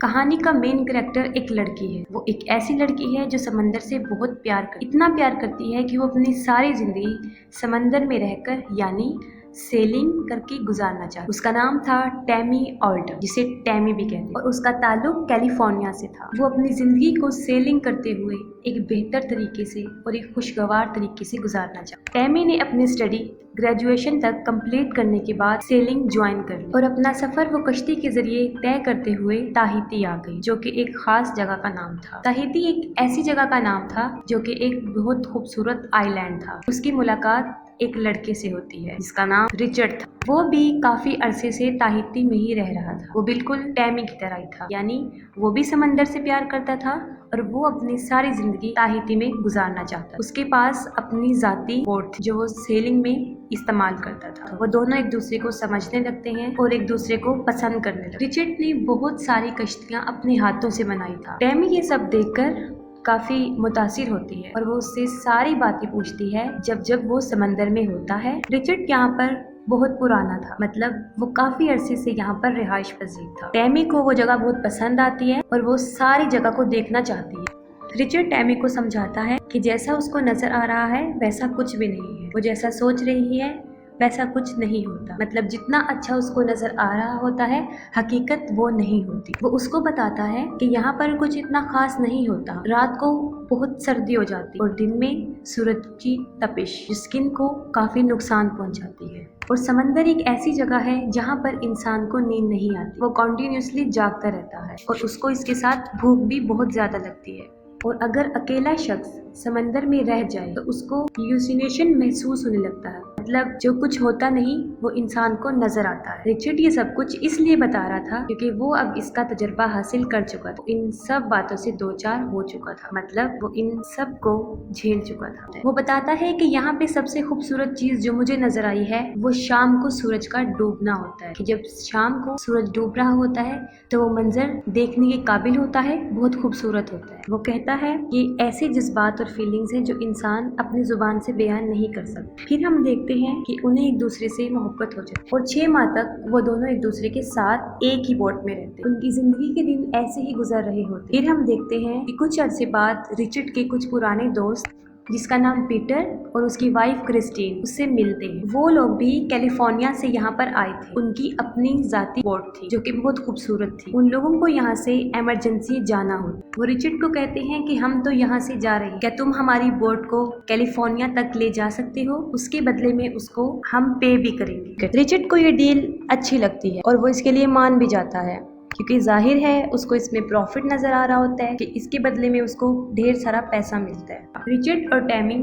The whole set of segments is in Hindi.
कहानी का मेन कैरेक्टर एक लड़की है। वो एक ऐसी लड़की है जो समंदर से बहुत इतना प्यार करती है कि वो अपनी सारी जिंदगी समंदर में रहकर यानी सेलिंग करके गुजारना चाहती। उसका नाम था टैमी ऑल्टर, जिसे टैमी भी कहते हैं, और उसका ताल्लुक कैलिफोर्निया से था। वो अपनी जिंदगी को सेलिंग करते हुए एक बेहतर तरीके से और एक खुशगवार तरीके से गुजारना चाहती। टैमी ने अपनी स्टडी ग्रेजुएशन तक कंप्लीट करने के बाद सेलिंग ज्वाइन कर ली और अपना सफर वो कश्ती के जरिए तय करते हुए ताहिती आ गई, जो कि एक खास जगह का नाम था। ताहिती एक ऐसी जगह का नाम था जो कि एक बहुत खूबसूरत आइलैंड था। उसकी मुलाकात एक लड़के से होती है जिसका नाम रिचर्ड था। वो भी काफी अरसे से ताहिती में ही रह रहा था। वो बिल्कुल टैमी की तरह ही था, यानी वो भी समंदर से प्यार करता था और वो अपनी सारी जिंदगी ताहिती में गुजारना चाहता। उसके पास अपनी जाती बोट थी जो वो सेलिंग में इस्तेमाल करता था। वो दोनों एक दूसरे को समझने लगते हैं और एक दूसरे को पसंद करने लगते। रिचर्ड ने बहुत सारी कश्तियां अपने हाथों से बनाई था। टैमी ये सब देखकर काफी मुतासिर होती है और वो उससे सारी बातें पूछती है जब वो समंदर में होता है। रिचर्ड यहाँ पर बहुत पुराना था, मतलब वो काफी अरसे से यहाँ पर रिहाइश पजीर था। टैमी को वो जगह बहुत पसंद आती है और वो सारी जगह को देखना चाहती है। रिचर्ड टैमी को समझाता है कि जैसा उसको नजर आ रहा है वैसा कुछ भी नहीं है, वो जैसा सोच रही है वैसा कुछ नहीं होता। मतलब जितना अच्छा उसको नजर आ रहा होता है हकीकत वो नहीं होती। वो उसको बताता है कि यहाँ पर कुछ इतना खास नहीं होता। रात को बहुत सर्दी हो जाती और दिन में सूरज की तपिश स्किन को काफी नुकसान पहुंचाती है। और समंदर एक ऐसी जगह है जहाँ पर इंसान को नींद नहीं आती। वो कॉन्टिन्यूसली जागता रहता है और उसको इसके साथ भूख भी बहुत ज्यादा लगती है। और अगर अकेला शख्स समंदर में रह जाए तो उसको ह्यूसिनेशन महसूस होने लगता है, मतलब जो कुछ होता नहीं वो इंसान को नजर आता है। रिचर्ड ये सब कुछ इसलिए बता रहा था क्योंकि वो अब इसका तजुर्बा हासिल कर चुका था। इन सब बातों से दो चार हो चुका था, मतलब वो इन सब को झेल चुका था। वो बताता है कि यहाँ पे सबसे खूबसूरत चीज जो मुझे नजर आई है वो शाम को सूरज का डूबना होता है। कि जब शाम को सूरज डूब रहा होता है तो वो मंजर देखने के काबिल होता है, बहुत खूबसूरत होता है। वो कहता है कि ऐसे जज्बात और फीलिंग्स हैं जो इंसान अपनी जुबान से बयान नहीं कर सकता। फिर हम देखते हैं कि उन्हें एक दूसरे से मोहब्बत हो जाती और 6 माह तक वो दोनों एक दूसरे के साथ एक ही बोट में रहते। उनकी जिंदगी के दिन ऐसे ही गुजर रहे होते। फिर हम देखते हैं कि कुछ अरसे बाद रिचर्ड के कुछ पुराने दोस्त जिसका नाम पीटर और उसकी वाइफ क्रिस्टीन उससे मिलते हैं। वो लोग भी कैलिफोर्निया से यहाँ पर आए थे। उनकी अपनी जाती बोट थी जो कि बहुत खूबसूरत थी। उन लोगों को यहाँ से इमरजेंसी जाना होता। वो रिचर्ड को कहते हैं कि हम तो यहाँ से जा रहे हैं, क्या तुम हमारी बोट को कैलिफोर्निया तक ले जा सकते हो? उसके बदले में उसको हम पे भी करेंगे। रिचर्ड को ये डील अच्छी लगती है और वो इसके लिए मान भी जाता है क्योंकि जाहिर है उसको इसमें प्रॉफिट नजर आ रहा होता है कि इसके बदले में उसको ढेर सारा पैसा मिलता है। रिचर्ड और टैमी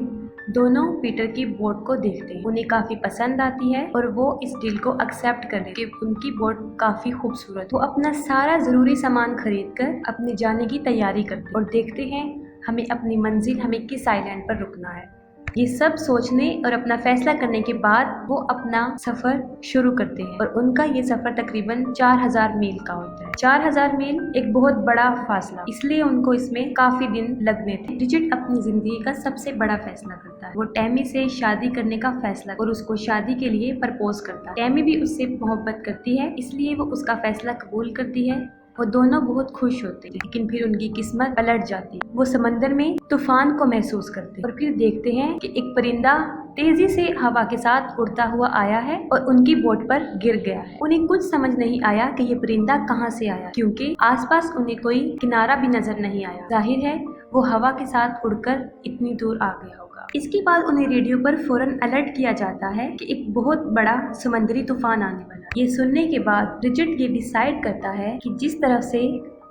दोनों पीटर की बोट को देखते हैं, उन्हें काफी पसंद आती है और वो इस डील को एक्सेप्ट कर लेते हैं। उनकी बोट काफी खूबसूरत। वो अपना सारा जरूरी सामान खरीद कर अपने जाने की तैयारी करते हैं और देखते हैं हमें अपनी मंजिल हमें किस आइलैंड पर रुकना है। ये सब सोचने और अपना फैसला करने के बाद वो अपना सफर शुरू करते हैं और उनका ये सफर तकरीबन 4000 मील का होता है। 4000 मील एक बहुत बड़ा फासला, इसलिए उनको इसमें काफी दिन लगने थे। रिचर्ड अपनी जिंदगी का सबसे बड़ा फैसला करता है। वो टैमी से शादी करने का फैसला और उसको शादी के लिए प्रपोज करता है। टैमी भी उससे मोहब्बत करती है, इसलिए वो उसका फैसला कबूल करती है। वो दोनों बहुत खुश होते हैं, लेकिन फिर उनकी किस्मत पलट जाती है। वो समंदर में तूफान को महसूस करते हैं और फिर देखते हैं कि एक परिंदा तेजी से हवा के साथ उड़ता हुआ आया है और उनकी बोट पर गिर गया है। उन्हें कुछ समझ नहीं आया कि ये परिंदा कहाँ से आया, क्योंकि आसपास उन्हें कोई किनारा भी नजर नहीं आया। जाहिर है वो हवा के साथ उड़कर इतनी दूर आ गया होगा। इसके बाद उन्हें रेडियो पर फौरन अलर्ट किया जाता है कि एक बहुत बड़ा समुद्री तूफान आने वाला है। ये सुनने के बाद रिचर्ड ये डिसाइड करता है कि जिस तरफ से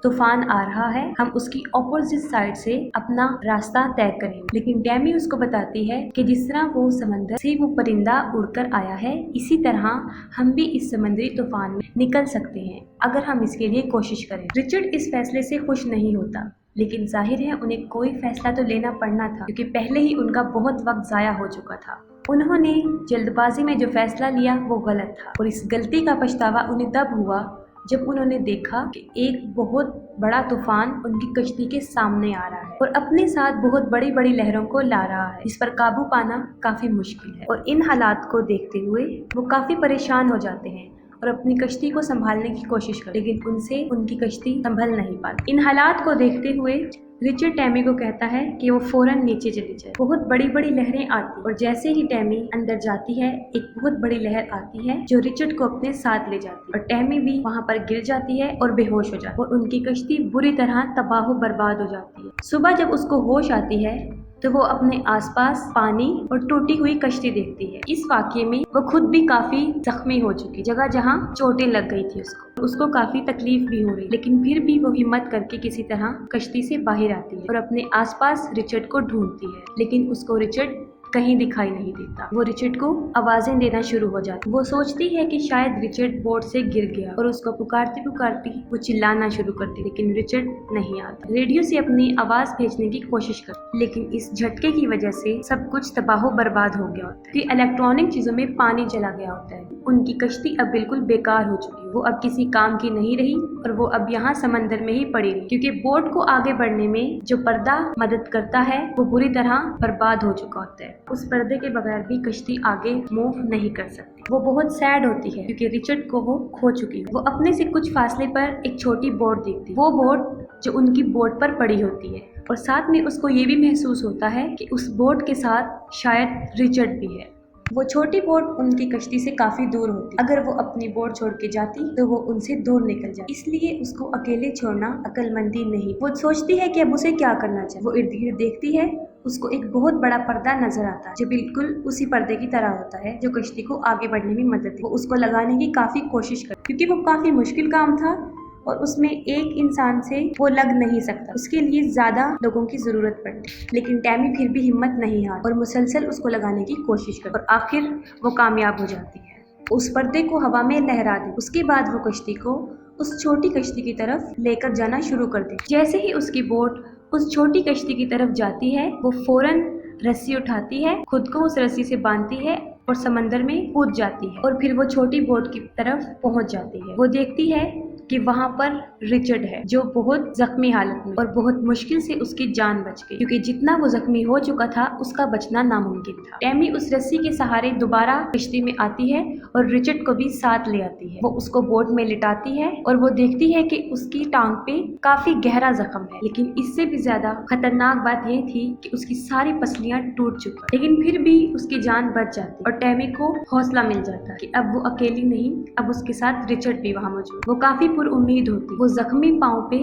तूफान आ रहा है हम उसकी ऑपोजिट साइड से अपना रास्ता तय करेंगे। लेकिन टैमी उसको बताती है कि जिस तरह वो समंदर से वो परिंदा उड़कर आया है इसी तरह हम भी इस समुद्री तूफान में निकल सकते हैं अगर हम इसके लिए कोशिश करें। रिचर्ड इस फैसले से खुश नहीं होता, लेकिन जाहिर है उन्हें कोई फैसला तो लेना पड़ना था क्योंकि पहले ही उनका बहुत वक्त जाया हो चुका था। उन्होंने जल्दबाजी में जो फैसला लिया वो गलत था और इस गलती का पछतावा उन्हें तब हुआ जब उन्होंने देखा कि एक बहुत बड़ा तूफान उनकी कश्ती के सामने आ रहा है और अपने साथ बहुत बड़ी बड़ी लहरों को ला रहा है जिस पर काबू पाना काफी मुश्किल है। और इन हालात को देखते हुए वो काफी परेशान हो जाते हैं और अपनी कश्ती को संभालने की कोशिश करते, लेकिन उनसे उनकी कश्ती संभल नहीं पाती। इन हालात को देखते हुए रिचर्ड टैमी को कहता है कि वो फौरन नीचे चली जाए। बहुत बड़ी बड़ी लहरें आती और जैसे ही टैमी अंदर जाती है एक बहुत बड़ी लहर आती है जो रिचर्ड को अपने साथ ले जाती है और टैमी भी वहाँ पर गिर जाती है और बेहोश हो जाती है और उनकी कश्ती बुरी तरह तबाह बर्बाद हो जाती है। सुबह जब उसको होश आती है तो वो अपने आसपास पानी और टूटी हुई कश्ती देखती है। इस वाकये में वो खुद भी काफी जख्मी हो चुकी, जगह जहाँ चोटें लग गई थी उसको काफी तकलीफ भी हो रही, लेकिन फिर भी वो हिम्मत करके किसी तरह कश्ती से बाहर आती है और अपने आसपास रिचर्ड को ढूंढती है, लेकिन उसको रिचर्ड कहीं दिखाई नहीं देता। वो रिचर्ड को आवाजें देना शुरू हो जाती। वो सोचती है कि शायद रिचर्ड बोट से गिर गया और उसको पुकारती पुकारती वो चिल्लाना शुरू करती, लेकिन रिचर्ड नहीं आता। रेडियो से अपनी आवाज भेजने की कोशिश करती, लेकिन इस झटके की वजह से सब कुछ तबाह बर्बाद हो गया होता है। इलेक्ट्रॉनिक चीजों में पानी चला गया होता है। उनकी कश्ती अब बिल्कुल बेकार हो चुकी है, वो अब किसी काम की नहीं रही और वो अब यहाँ समंदर में ही पड़ी रही, क्योंकि बोट को आगे बढ़ने में जो पर्दा मदद करता है वो बुरी तरह बर्बाद हो चुका होता है। उस पर्दे के बगैर भी कश्ती आगे मूव नहीं कर सकती। वो बहुत सैड होती है क्योंकि रिचर्ड को वो खो चुकी है। वो अपने से कुछ फासले पर एक छोटी बोट देखती है, वो बोट जो उनकी बोट पर पड़ी होती है और साथ में उसको ये भी महसूस होता है कि उस बोट के साथ शायद रिचर्ड भी है। वो छोटी बोट उनकी कश्ती से काफी दूर होती, अगर वो अपनी बोट छोड़ के जाती तो वो उनसे दूर निकल जाती, इसलिए उसको अकेले छोड़ना अक्लमंदी नहीं। वो सोचती है कि अब उसे क्या करना चाहिए। वो इर्द गिर्द देखती है, उसको एक बहुत बड़ा पर्दा नजर आता है जो बिल्कुल उसी पर्दे की तरह होता है जो कश्ती को आगे बढ़ने में मदद देती। वो उसको लगाने की काफी कोशिश करती, क्योंकि वो काफी मुश्किल काम था और उसमें एक इंसान से वो लग नहीं सकता, उसके लिए ज्यादा लोगों की जरूरत पड़ती। लेकिन टैमी फिर भी हिम्मत नहीं हार और मुसलसल उसको लगाने की कोशिश करती और आखिर वो कामयाब हो जाती है। उस पर्दे को हवा में लहरा दी। उसके बाद वो कश्ती को उस छोटी कश्ती की तरफ लेकर जाना शुरू कर दी। जैसे ही उसकी बोट उस छोटी कश्ती की तरफ जाती है वो फौरन रस्सी उठाती है, खुद को उस रस्सी से बांधती है और समंदर में कूद जाती है और फिर वो छोटी बोट की तरफ पहुंच जाती है। वो देखती है कि वहाँ पर रिचर्ड है जो बहुत जख्मी हालत में और बहुत मुश्किल से उसकी जान बच गई, क्योंकि जितना वो जख्मी हो चुका था उसका बचना नामुमकिन था। टैमी उस रस्सी के सहारे दोबारा कश्ती में आती है और रिचर्ड को भी साथ ले आती है। वो उसको बोट में लिटाती है और वो देखती है कि उसकी टांग पे काफी गहरा जख्म है, लेकिन इससे भी ज्यादा खतरनाक बात ये थी कि उसकी सारी पसलियां टूट चुकी, लेकिन फिर भी उसकी जान बच जाती और टैमी को हौसला मिल जाता कि अब वो अकेली नहीं, अब उसके साथ रिचर्ड भी वहाँ मौजूद। वो काफी उम्मीद होती। वो जख्मी पांव पे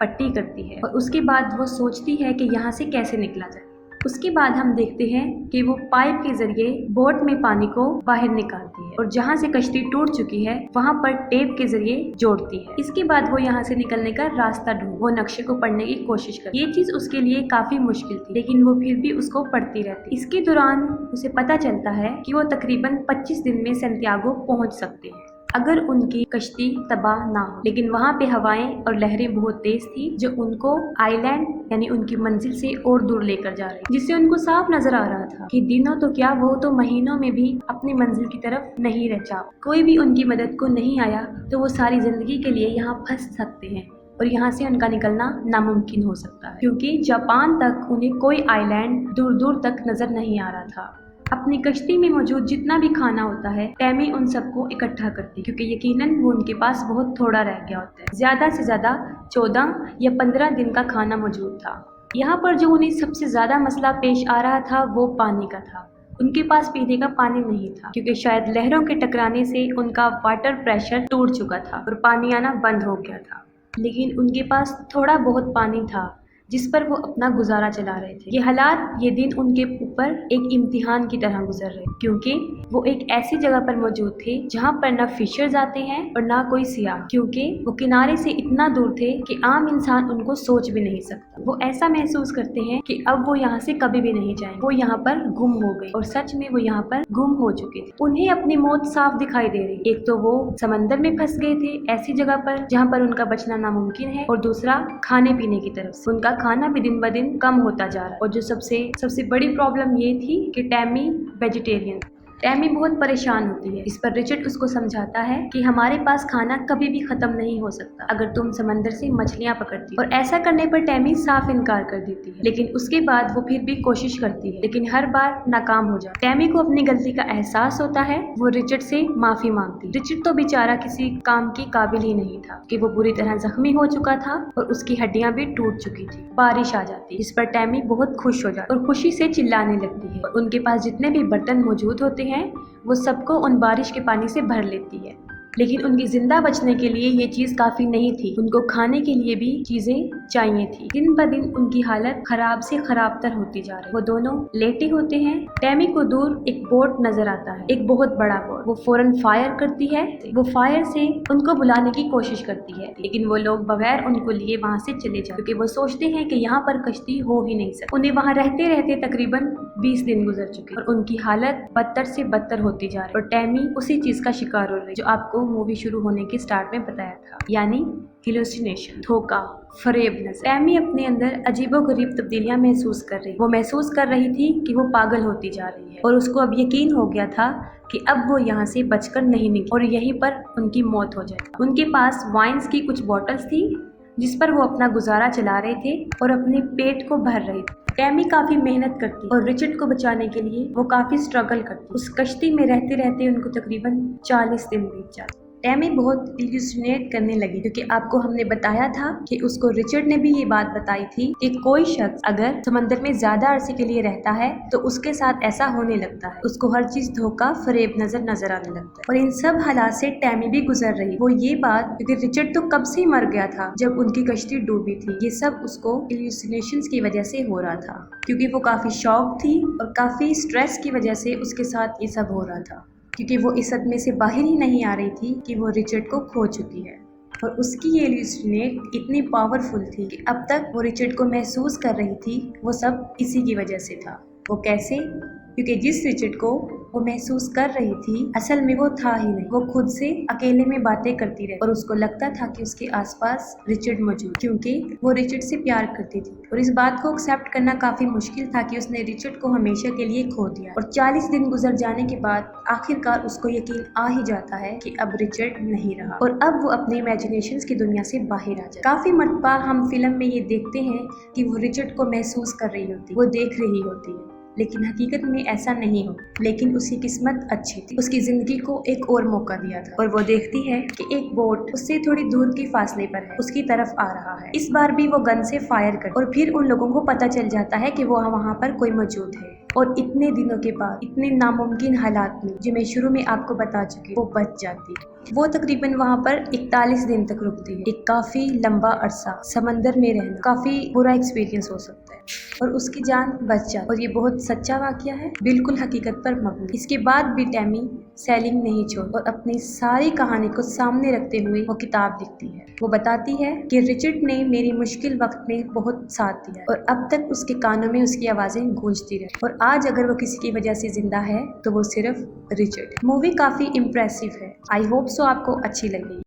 पट्टी करती है और उसके बाद वो सोचती है कि यहाँ से कैसे निकला जाए। उसके बाद हम देखते हैं कि वो पाइप के जरिए बोट में पानी को बाहर निकालती है और जहाँ से कश्ती टूट चुकी है वहाँ पर टेप के जरिए जोड़ती है। इसके बाद वो यहाँ से निकलने का रास्ता ढूंढ वो नक्शे को पढ़ने की कोशिश करती। ये चीज उसके लिए काफी मुश्किल थी, लेकिन वो फिर भी उसको पढ़ती रहती। इसके दौरान उसे पता चलता है कि वो तकरीबन 25 दिन में सैंटियागो पहुँच सकते हैं अगर उनकी कश्ती तबाह ना हो, लेकिन वहाँ पे हवाएं और लहरें बहुत तेज थी जो उनको आइलैंड यानी उनकी मंजिल से और दूर लेकर जा रही, जिससे उनको साफ नजर आ रहा था कि दिनों तो क्या वो तो महीनों में भी अपनी मंजिल की तरफ नहीं रह जा। कोई भी उनकी मदद को नहीं आया तो वो सारी जिंदगी के लिए यहाँ फंस सकते हैं और यहाँ से उनका निकलना नामुमकिन हो सकता है, क्योंकि जापान तक उन्हें कोई आइलैंड दूर दूर तक नजर नहीं आ रहा था। अपनी कश्ती में मौजूद जितना भी खाना होता है टैमी उन सबको इकट्ठा करती, क्योंकि यकीनन वो उनके पास बहुत थोड़ा रह गया होता है। ज्यादा से ज्यादा 14 या 15 दिन का खाना मौजूद था। यहाँ पर जो उन्हें सबसे ज्यादा मसला पेश आ रहा था वो पानी का था। उनके पास पीने का पानी नहीं था, क्योंकि शायद लहरों के टकराने से उनका वाटर प्रेशर टूट चुका था और पानी आना बंद हो गया था। लेकिन उनके पास थोड़ा बहुत पानी था जिस पर वो अपना गुजारा चला रहे थे। ये हालात, ये दिन उनके ऊपर एक इम्तिहान की तरह गुजर रहे, क्योंकि वो एक ऐसी जगह पर मौजूद थे जहाँ पर ना फिशर्स आते हैं और ना कोई सियाह, क्योंकि वो किनारे से इतना दूर थे कि आम इंसान उनको सोच भी नहीं सकता। वो ऐसा महसूस करते हैं कि अब वो यहाँ से कभी भी नहीं जाएंगे। वो यहाँ पर गुम हो गए और सच में वो यहाँ पर गुम हो चुके थे। उन्हें अपनी मौत साफ दिखाई दे रही। एक तो वो समंदर में फंस गए थे ऐसी जगह पर जहाँ पर उनका बचना नामुमकिन है, और दूसरा खाने पीने की तरफ उनका खाना भी दिन ब दिन कम होता जा रहा है। और जो सबसे बड़ी प्रॉब्लम ये थी कि टैमी वेजिटेरियन। टैमी बहुत परेशान होती है। इस पर रिचर्ड उसको समझाता है कि हमारे पास खाना कभी भी खत्म नहीं हो सकता अगर तुम समंदर से मछलियां पकड़ती हो। और ऐसा करने पर टैमी साफ इनकार कर देती है, लेकिन उसके बाद वो फिर भी कोशिश करती है, लेकिन हर बार नाकाम हो जाती है। टैमी को अपनी गलती का एहसास होता है। वो रिचर्ड से माफी मांगती है। रिचर्ड तो बेचारा किसी काम के काबिल ही नहीं था कि वो बुरी तरह जख्मी हो चुका था और उसकी हड्डियां भी टूट चुकी थी। बारिश आ जाती, इस पर टैमी बहुत खुश हो जाती और खुशी से चिल्लाने लगती है। और उनके पास जितने भी बर्तन मौजूद होते हैं वो सबको उन बारिश के पानी से भर लेती है। लेकिन उनकी जिंदा बचने के लिए ये चीज काफी नहीं थी। उनको खाने के लिए भी चीजें चाहिए थी। दिन ब दिन उनकी हालत खराब से खराब तर होती जा रही। वो दोनों लेटे होते हैं। टैमी को दूर एक बोट नजर आता है, एक बहुत बड़ा बोट। वो फौरन फायर करती है। वो फायर से उनको बुलाने की कोशिश करती है, लेकिन वो लोग बगैर उनको लिए वहाँ से चले जाते, क्योंकि वो सोचते हैं कि यहाँ पर कश्ती हो ही नहीं सकती। उन्हें वहाँ रहते रहते तकरीबन 20 दिन गुजर चुके और उनकी हालत बदतर से बदतर होती जा रही। और टैमी उसी चीज का शिकार हो रही जो आपको मूवी शुरू होने के स्टार्ट में बताया था, यानी हेलुसिनेशन, धोखा, फरेब नजर। टैमी अपने अंदर अजीबोगरीब तब्दीलियां महसूस कर रही। वो महसूस कर रही थी कि वो पागल होती जा रही है और उसको अब यकीन हो गया था कि अब वो यहाँ से बचकर नहीं निकली और यहीं पर उनकी मौत हो जाए। उनके पास वाइन्स की कुछ बॉटल्स थी जिस पर वो अपना गुजारा चला रहे थे और अपने पेट को भर रहे थे। टैमी काफी मेहनत करती और रिचर्ड को बचाने के लिए वो काफी स्ट्रगल करती। उस कश्ती में रहते रहते उनको तकरीबन 40 दिन बीत जाते। टैमी बहुत इल्यूसिनेट करने लगी, क्योंकि आपको हमने बताया था कि उसको रिचर्ड ने भी ये बात बताई थी कि कोई शख्स अगर समंदर में ज्यादा अरसे के लिए रहता है तो उसके साथ ऐसा होने लगता है। उसको हर चीज धोखा, फरेब नजर आने लगता है। और इन सब हालात से टैमी भी गुजर रही। वो ये बात, क्योंकि रिचर्ड तो कब से ही मर गया था जब उनकी कश्ती डूबी थी, ये सब उसको इल्यूसिनेशंस की वजह से हो रहा था, क्योंकि वो काफी शॉक थी और काफी स्ट्रेस की वजह से उसके साथ ये सब हो रहा था, क्योंकि वो इस सदमे से बाहर ही नहीं आ रही थी कि वो रिचर्ड को खो चुकी है। और उसकी ये इल्यूसिनेट इतनी पावरफुल थी कि अब तक वो रिचर्ड को महसूस कर रही थी वो सब इसी की वजह से था। वो कैसे? क्योंकि जिस रिचर्ड को वो महसूस कर रही थी असल में वो था ही नहीं। वो खुद से अकेले में बातें करती रही और उसको लगता था कि उसके आसपास रिचर्ड मौजूद, क्योंकि वो रिचर्ड से प्यार करती थी। और इस बात को एक्सेप्ट करना काफी मुश्किल था कि उसने रिचर्ड को हमेशा के लिए खो दिया। और 40 दिन गुजर जाने के बाद आखिरकार उसको यकीन आ ही जाता है कि अब रिचर्ड नहीं रहा और अब वो अपने इमेजिनेशंस की दुनिया से बाहर आ जाए। काफी मरतबा हम फिल्म में ये देखते हैं कि वो रिचर्ड को महसूस कर रही होती, वो देख रही होती है, लेकिन हकीकत में ऐसा नहीं हो। लेकिन उसकी किस्मत अच्छी थी, उसकी जिंदगी को एक और मौका दिया था और वो देखती है कि एक बोट उससे थोड़ी दूर की फासले पर है, उसकी तरफ आ रहा है। इस बार भी वो गन से फायर कर और फिर उन लोगों को पता चल जाता है कि वो वहाँ पर कोई मौजूद है। और इतने दिनों के बाद, इतने नामुमकिन हालात में, जो मैं शुरू में आपको बता चुकी, वो बच जाती है। वो तकरीबन वहाँ पर 41 दिन तक रुकती है। एक काफी लंबा अरसा समंदर में रहना काफी बुरा एक्सपीरियंस हो सकता है और उसकी जान बच जाती। और ये बहुत सच्चा वाकया है, बिल्कुल हकीकत पर मबनी। इसके बाद भी टैमी सेलिंग नहीं छोड़ और अपनी सारी कहानी को सामने रखते हुए वो किताब लिखती है। वो बताती है कि रिचर्ड ने मेरी मुश्किल वक्त में बहुत साथ दिया और अब तक उसके कानों में उसकी आवाजें गूंजती रही और आज अगर वो किसी की वजह से जिंदा है तो वो सिर्फ रिचर्ड। मूवी काफी इम्प्रेसिव है। आई होप सो आपको अच्छी लगी।